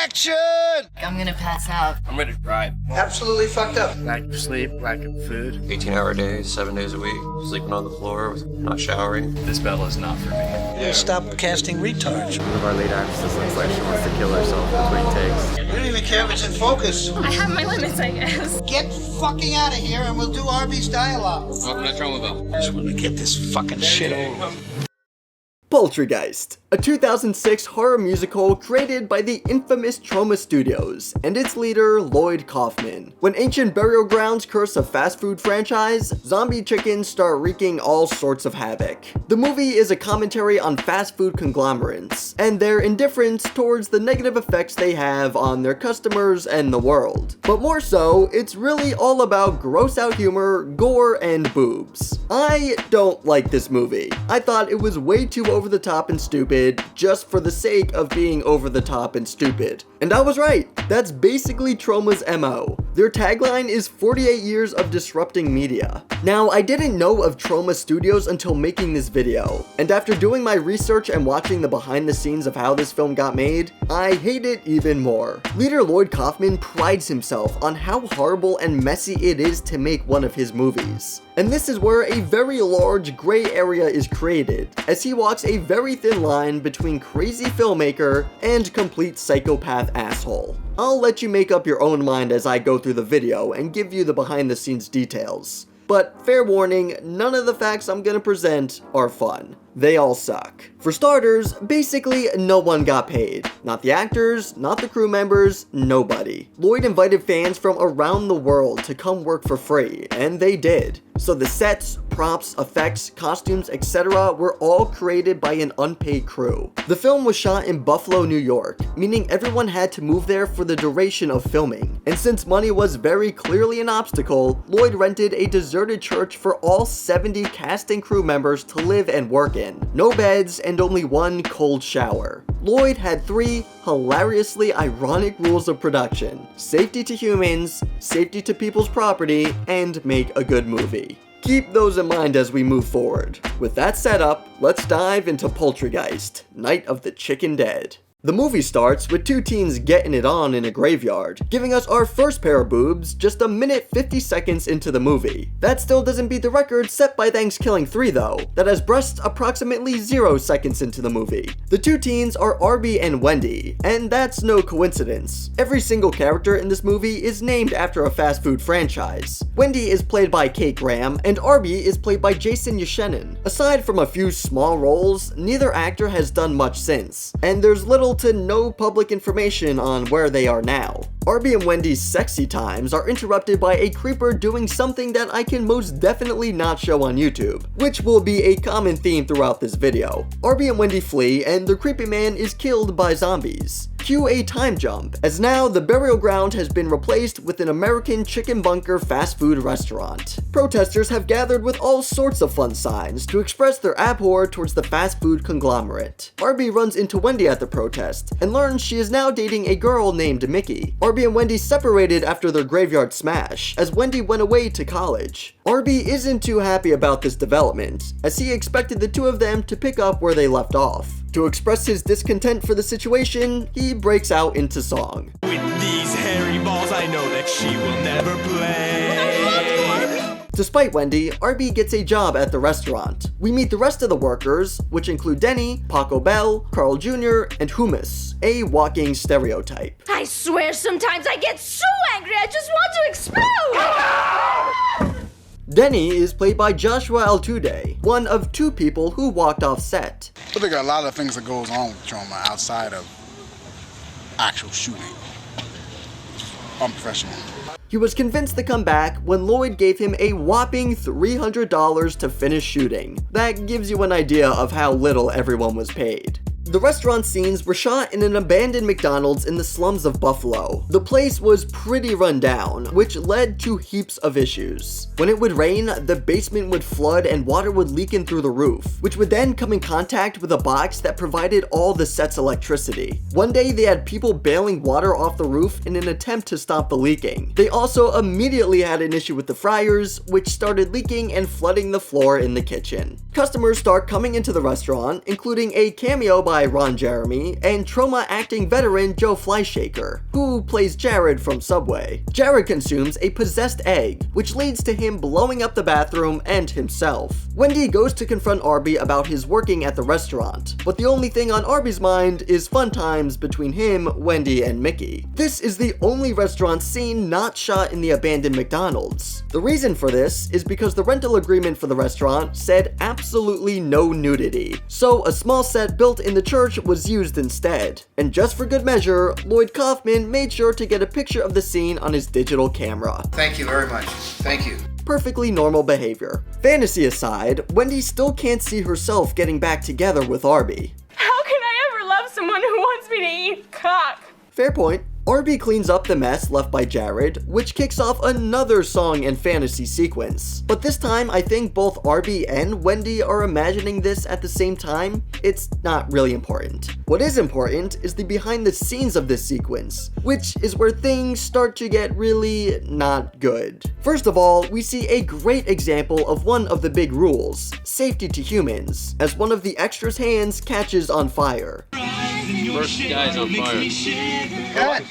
Action! I'm gonna pass out. I'm ready to cry. Absolutely fucked up. Lack of sleep, lack of food. 18-hour days, 7 days a week, sleeping on the floor, not showering. This battle is not for me. Stop casting retards. One of our lead actresses looks like she wants to kill herself between takes. You don't even care if it's in focus. I have my limits, I guess. Get fucking out of here and we'll do Arby's dialogue. Welcome to Troma. Just want to get this fucking shit over. Poultrygeist, a 2006 horror musical created by the infamous Troma Studios and its leader, Lloyd Kaufman. When ancient burial grounds curse a fast food franchise, zombie chickens start wreaking all sorts of havoc. The movie is a commentary on fast food conglomerates and their indifference towards the negative effects they have on their customers and the world. But more so, it's really all about gross out humor, gore, and boobs. I don't like this movie. I thought it was way too over the top and stupid just for the sake of being over the top and stupid. And I was right. That's basically Troma's MO. Their tagline is 48 years of disrupting media. Now, I didn't know of Troma Studios until making this video, and after doing my research and watching the behind the scenes of how this film got made, I hate it even more. Leader Lloyd Kaufman prides himself on how horrible and messy it is to make one of his movies. And this is where a very large gray area is created, as he walks a very thin line between crazy filmmaker and complete psychopath asshole. I'll let you make up your own mind as I go through the video and give you the behind the scenes details. But fair warning, none of the facts I'm gonna present are fun. They all suck. For starters, basically no one got paid. Not the actors, not the crew members, nobody. Lloyd invited fans from around the world to come work for free, and they did. So the sets, props, effects, costumes, etc. were all created by an unpaid crew. The film was shot in Buffalo, New York, meaning everyone had to move there for the duration of filming. And since money was very clearly an obstacle, Lloyd rented a deserted church for all 70 cast and crew members to live and work in. No beds and only one cold shower. Lloyd had 3 hilariously ironic rules of production: safety to humans, safety to people's property, and make a good movie. Keep those in mind as we move forward. With that set up, let's dive into Poultrygeist, Night of the Chicken Dead. The movie starts with 2 teens getting it on in a graveyard, giving us our first pair of boobs just a minute 50 seconds into the movie. That still doesn't beat the record set by Thanksgiving 3 though, that has breasts approximately 0 seconds into the movie. The 2 teens are Arby and Wendy, and that's no coincidence. Every single character in this movie is named after a fast food franchise. Wendy is played by Kate Graham, and Arby is played by Jason Yashenin. Aside from a few small roles, neither actor has done much since, and there's little to no public information on where they are now. Arby and Wendy's sexy times are interrupted by a creeper doing something that I can most definitely not show on YouTube, which will be a common theme throughout this video. Arby and Wendy flee, and the creepy man is killed by zombies. Cue a time jump, as now the burial ground has been replaced with an American chicken bunker fast food restaurant. Protesters have gathered with all sorts of fun signs to express their abhor towards the fast food conglomerate. Arby runs into Wendy at the protest and learns she is now dating a girl named Mickey. Arby and Wendy separated after their graveyard smash, as Wendy went away to college. Arby isn't too happy about this development, as he expected the 2 of them to pick up where they left off. To express his discontent for the situation, he breaks out into song. With these hairy balls, I know that she will never play. Despite Wendy, Arby gets a job at the restaurant. We meet the rest of the workers, which include Denny, Paco Bell, Carl Jr., and Hummus, a walking stereotype. I swear sometimes I get so angry I just want to explode! Denny is played by Joshua Altude, one of 2 people who walked off set. I think a lot of things that goes on with Troma outside of actual shooting. Unprofessional. He was convinced to come back when Lloyd gave him a whopping $300 to finish shooting. That gives you an idea of how little everyone was paid. The restaurant scenes were shot in an abandoned McDonald's in the slums of Buffalo. The place was pretty run down, which led to heaps of issues. When it would rain, the basement would flood and water would leak in through the roof, which would then come in contact with a box that provided all the set's electricity. One day they had people bailing water off the roof in an attempt to stop the leaking. They also immediately had an issue with the fryers, which started leaking and flooding the floor in the kitchen. Customers start coming into the restaurant, including a cameo by alumni Ron Jeremy and Troma acting veteran Joe Flyshaker, who plays Jared from Subway. Jared consumes a possessed egg, which leads to him blowing up the bathroom and himself. Wendy goes to confront Arby about his working at the restaurant, but the only thing on Arby's mind is fun times between him, Wendy, and Mickey. This is the only restaurant scene not shot in the abandoned McDonald's. The reason for this is because the rental agreement for the restaurant said absolutely no nudity, so a small set built in the church was used instead. And just for good measure, Lloyd Kaufman made sure to get a picture of the scene on his digital camera. Thank you very much. Thank you. Perfectly normal behavior. Fantasy aside, Wendy still can't see herself getting back together with Arby. How can I ever love someone who wants me to eat cock? Fair point. Arby cleans up the mess left by Jared, which kicks off another song and fantasy sequence. But this time, I think both Arby and Wendy are imagining this at the same time. It's not really important. What is important is the behind the scenes of this sequence, which is where things start to get really not good. First of all, we see a great example of one of the big rules, safety to humans, as one of the extras' hands catches on fire. First guy's on fire. Cut.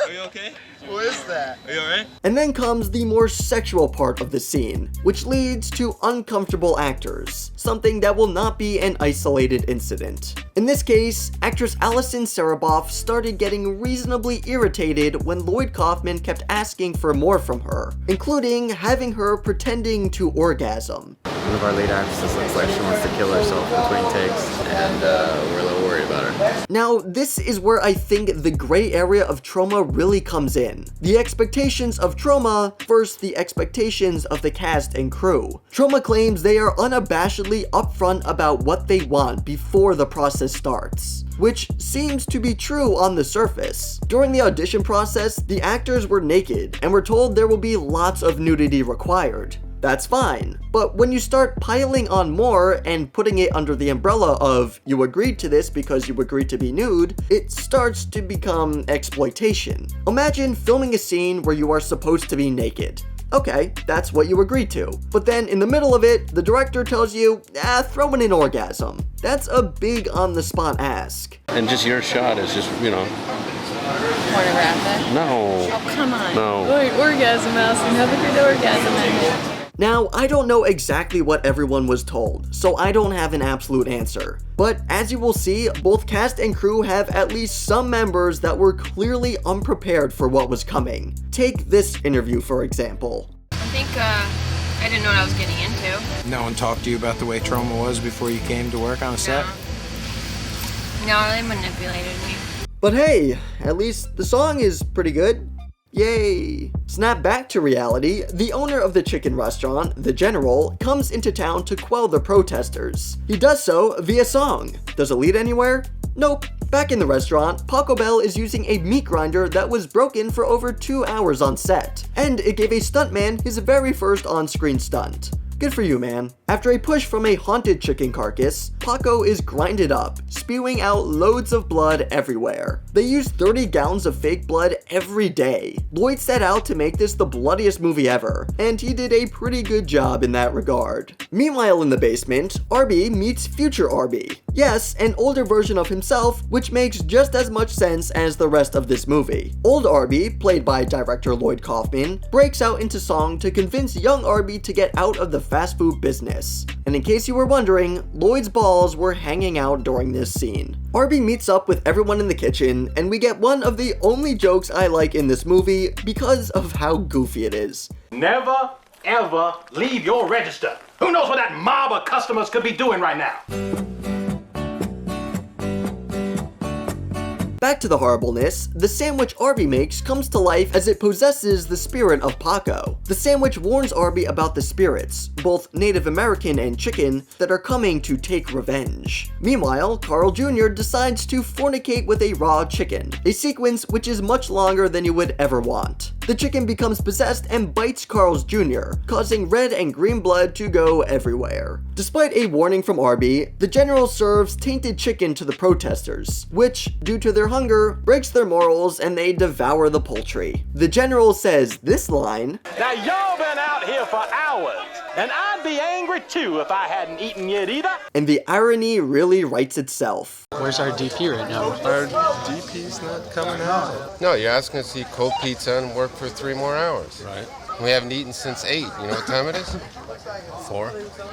Are you okay? What is that? Are you alright? And then comes the more sexual part of the scene, which leads to uncomfortable actors, something that will not be an isolated incident. In this case, actress Alison Sereboff started getting reasonably irritated when Lloyd Kaufman kept asking for more from her, including having her pretending to orgasm. One of our lead actresses looks like she wants to kill herself between takes, and we're a little worried about her. Now, this is where I think the gray area of Troma really comes in. The expectations of Troma versus the expectations of the cast and crew. Troma claims they are unabashedly upfront about what they want before the process starts, which seems to be true on the surface. During the audition process, the actors were naked and were told there will be lots of nudity required. That's fine. But when you start piling on more and putting it under the umbrella of you agreed to this because you agreed to be nude, it starts to become exploitation. Imagine filming a scene where you are supposed to be naked. Okay, that's what you agreed to. But then in the middle of it, the director tells you, throw in an orgasm. That's a big on-the-spot ask. And just your shot is just, Pornographic? no. Oh, come on. No. Orgasm, Allison. Have a good orgasm. Now, I don't know exactly what everyone was told, so I don't have an absolute answer. But as you will see, both cast and crew have at least some members that were clearly unprepared for what was coming. Take this interview, for example. I think, I didn't know what I was getting into. No one talked to you about the way Troma was before you came to work on a set? No, they manipulated me. But hey, at least the song is pretty good. Yay! Snap back to reality, the owner of the chicken restaurant, the General, comes into town to quell the protesters. He does so via song. Does it lead anywhere? Nope. Back in the restaurant, Paco Bell is using a meat grinder that was broken for over 2 hours on set, and it gave a stuntman his very first on-screen stunt. Good for you, man. After a push from a haunted chicken carcass, Paco is grinded up, spewing out loads of blood everywhere. They use 30 gallons of fake blood every day. Lloyd set out to make this the bloodiest movie ever, and he did a pretty good job in that regard. Meanwhile in the basement, Arby meets future Arby. Yes, an older version of himself, which makes just as much sense as the rest of this movie. Old Arby, played by director Lloyd Kaufman, breaks out into song to convince young Arby to get out of the fast food business. And in case you were wondering, Lloyd's balls were hanging out during this scene. Arby meets up with everyone in the kitchen, and we get one of the only jokes I like in this movie because of how goofy it is. Never, ever leave your register. Who knows what that mob of customers could be doing right now? Back to the horribleness, the sandwich Arby makes comes to life as it possesses the spirit of Paco. The sandwich warns Arby about the spirits, both Native American and chicken, that are coming to take revenge. Meanwhile, Carl Jr. decides to fornicate with a raw chicken, a sequence which is much longer than you would ever want. The chicken becomes possessed and bites Carl's Jr., causing red and green blood to go everywhere. Despite a warning from Arby, the General serves tainted chicken to the protesters, which, due to their hunger breaks their morals and they devour the poultry. The general says this line, Now y'all been out here for hours, and I'd be angry too if I hadn't eaten yet either. and the irony really writes itself. Where's our DP right now? Our DP's not coming out. No, you're asking us to eat cold pizza and work for 3 more hours. Right. We haven't eaten since 8. You know what time it is? 4.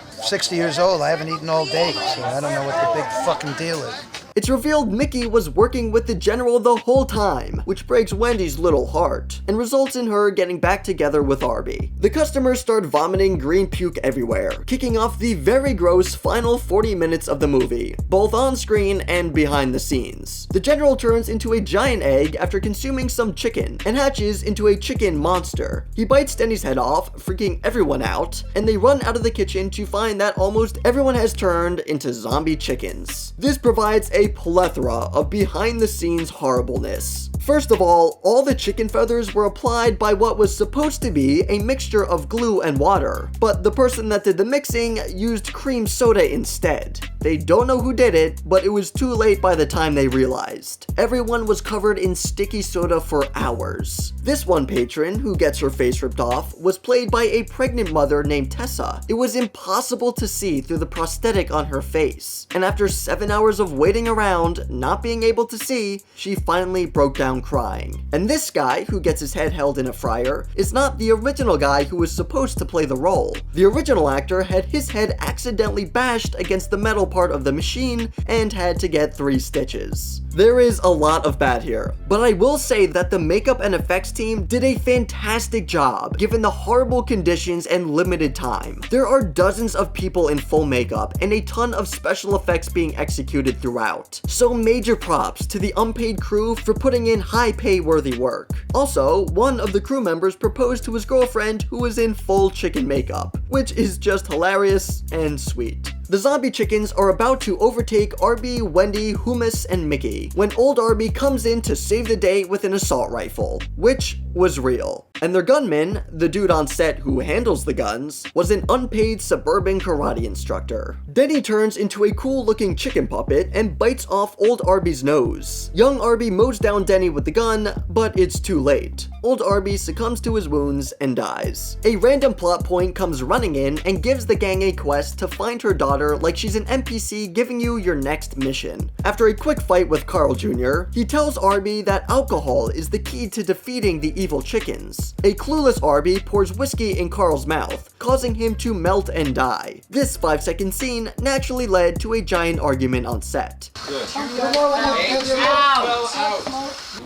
60 years old, I haven't eaten all day, so I don't know what the big fucking deal is. It's revealed Mickey was working with the general the whole time, which breaks Wendy's little heart, and results in her getting back together with Arby. The customers start vomiting green puke everywhere, kicking off the very gross final 40 minutes of the movie, both on screen and behind the scenes. The general turns into a giant egg after consuming some chicken, and hatches into a chicken monster. He bites Denny's head off, freaking everyone out, and they run out of the kitchen to find that almost everyone has turned into zombie chickens. This provides a plethora of behind-the-scenes horribleness. First of all the chicken feathers were applied by what was supposed to be a mixture of glue and water, but the person that did the mixing used cream soda instead. They don't know who did it, but it was too late by the time they realized. Everyone was covered in sticky soda for hours. This one patron, who gets her face ripped off, was played by a pregnant mother named Tessa. It was impossible to see through the prosthetic on her face, and after 7 hours of waiting around, not being able to see, she finally broke down crying. And this guy, who gets his head held in a fryer, is not the original guy who was supposed to play the role. The original actor had his head accidentally bashed against the metal part of the machine and had to get 3 stitches. There is a lot of bad here, but I will say that the makeup and effects team did a fantastic job given the horrible conditions and limited time. There are dozens of people in full makeup and a ton of special effects being executed throughout. So major props to the unpaid crew for putting in high pay-worthy work. Also, one of the crew members proposed to his girlfriend who was in full chicken makeup, which is just hilarious and sweet. The zombie chickens are about to overtake Arby, Wendy, Hummus, and Mickey when old Arby comes in to save the day with an assault rifle, which was real. And their gunman, the dude on set who handles the guns, was an unpaid suburban karate instructor. Denny turns into a cool-looking chicken puppet and bites off old Arby's nose. Young Arby mows down Denny with the gun, but it's too late. Old Arby succumbs to his wounds and dies. A random plot point comes running in and gives the gang a quest to find her daughter like she's an NPC giving you your next mission. After a quick fight with Carl Jr., he tells Arby that alcohol is the key to defeating the evil chickens. A clueless Arby pours whiskey in Carl's mouth, causing him to melt and die. This 5-second scene naturally led to a giant argument on set.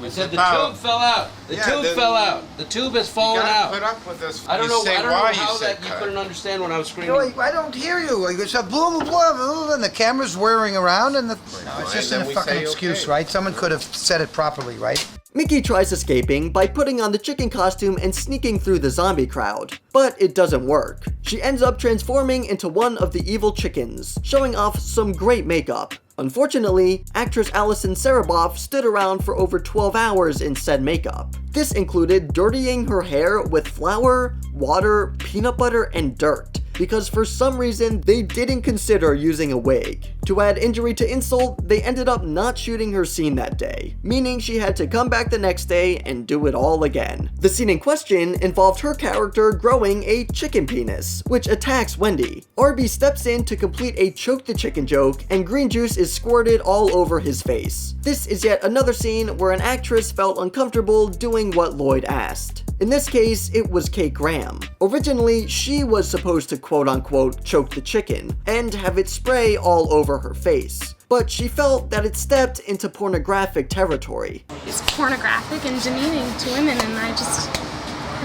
We said the tube fell out. The tube fell out. The tube has fallen out. Put up with this. I don't know how that you couldn't understand when I was screaming. I don't hear you. It's a blah, blah, blah, blah, and the camera's whirring around, and it's just a fucking excuse, right? Someone could have said it properly, right? Mickey tries escaping by putting on the chicken costume and sneaking through the zombie crowd, but it doesn't work. She ends up transforming into one of the evil chickens, showing off some great makeup. Unfortunately, actress Alison Sereboff stood around for over 12 hours in said makeup. This included dirtying her hair with flour, water, peanut butter, and dirt, because for some reason they didn't consider using a wig. To add injury to insult, they ended up not shooting her scene that day, meaning she had to come back the next day and do it all again. The scene in question involved her character growing a chicken penis, which attacks Wendy. Arby steps in to complete a choke the chicken joke, and green juice is squirted all over his face. This is yet another scene where an actress felt uncomfortable doing what Lloyd asked. In this case, it was Kate Graham. Originally, she was supposed to quote-unquote choke the chicken and have it spray all over her face, but she felt that it stepped into pornographic territory. It's pornographic and demeaning to women, and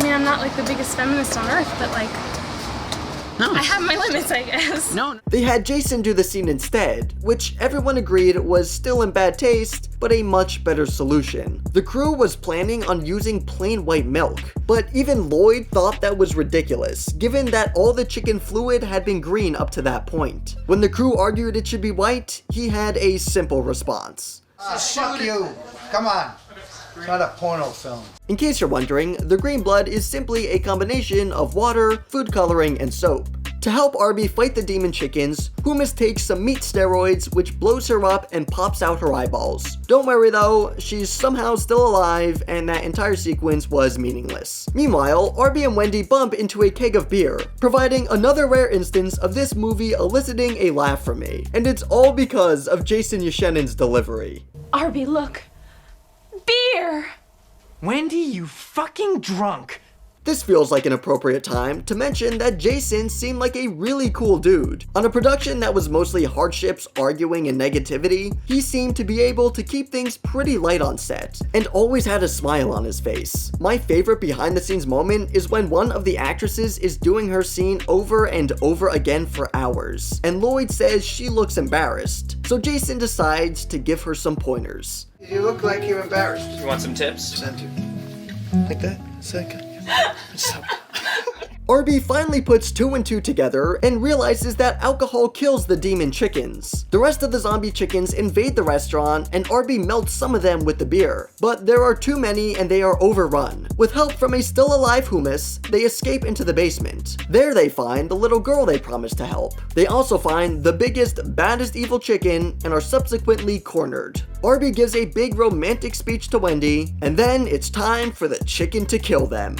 I'm not like the biggest feminist on earth, but like, no. I have my limits, I guess. No. They had Jason do the scene instead, which everyone agreed was still in bad taste, but a much better solution. The crew was planning on using plain white milk, but even Lloyd thought that was ridiculous, given that all the chicken fluid had been green up to that point. When the crew argued it should be white, he had a simple response. Fuck you. Come on. It's not a porno film. In case you're wondering, the green blood is simply a combination of water, food coloring, and soap. To help Arby fight the demon chickens, Hummus takes some meat steroids which blows her up and pops out her eyeballs. Don't worry though, she's somehow still alive and that entire sequence was meaningless. Meanwhile, Arby and Wendy bump into a keg of beer, providing another rare instance of this movie eliciting a laugh from me. And it's all because of Jason Yashenin's delivery. Arby, look. Beer! Wendy, you fucking drunk. This feels like an appropriate time to mention that Jason seemed like a really cool dude. On a production that was mostly hardships, arguing, and negativity, he seemed to be able to keep things pretty light on set, and always had a smile on his face. My favorite behind the scenes moment is when one of the actresses is doing her scene over and over again for hours, and Lloyd says she looks embarrassed, so Jason decides to give her some pointers. You look like you're embarrassed. You want some tips? Center. Like that? Second. Arby finally puts 2 and 2 together and realizes that alcohol kills the demon chickens. The rest of the zombie chickens invade the restaurant and Arby melts some of them with the beer. But there are too many and they are overrun. With help from a still alive Hummus, they escape into the basement. There they find the little girl they promised to help. They also find the biggest, baddest evil chicken and are subsequently cornered. Arby gives a big romantic speech to Wendy, and then it's time for the chicken to kill them.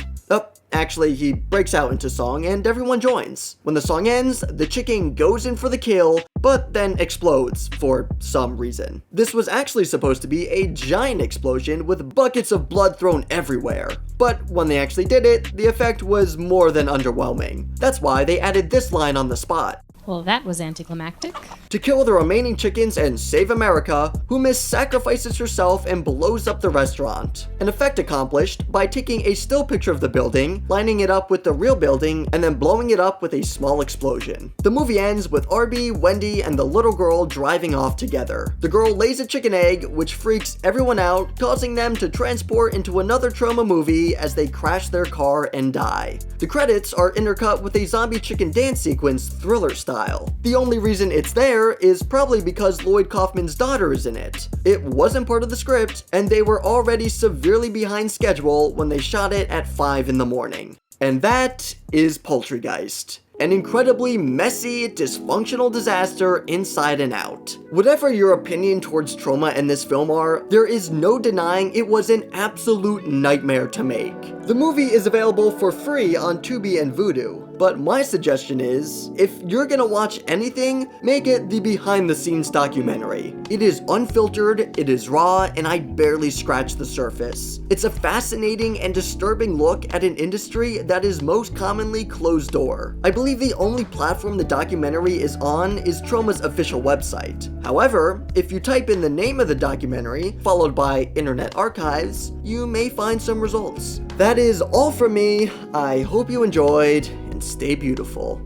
Actually, he breaks out into song and everyone joins. When the song ends, the chicken goes in for the kill, but then explodes for some reason. This was actually supposed to be a giant explosion with buckets of blood thrown everywhere. But when they actually did it, the effect was more than underwhelming. That's why they added this line on the spot. Well, that was anticlimactic. To kill the remaining chickens and save America, Hummus sacrifices herself and blows up the restaurant. An effect accomplished by taking a still picture of the building, lining it up with the real building, and then blowing it up with a small explosion. The movie ends with Arby, Wendy, and the little girl driving off together. The girl lays a chicken egg, which freaks everyone out, causing them to transport into another Troma movie as they crash their car and die. The credits are intercut with a zombie chicken dance sequence Thriller style. The only reason it's there is probably because Lloyd Kaufman's daughter is in it. It wasn't part of the script, and they were already severely behind schedule when they shot it at 5 in the morning. And that is Poultrygeist. An incredibly messy, dysfunctional disaster inside and out. Whatever your opinion towards Troma and this film are, there is no denying it was an absolute nightmare to make. The movie is available for free on Tubi and Vudu, but my suggestion is, if you're gonna watch anything, make it the behind the scenes documentary. It is unfiltered, it is raw, and I barely scratched the surface. It's a fascinating and disturbing look at an industry that is most commonly closed door. I believe the only platform the documentary is on is Troma's official website. However, if you type in the name of the documentary, followed by Internet Archives, you may find some results. That is all from me. I hope you enjoyed, and stay beautiful.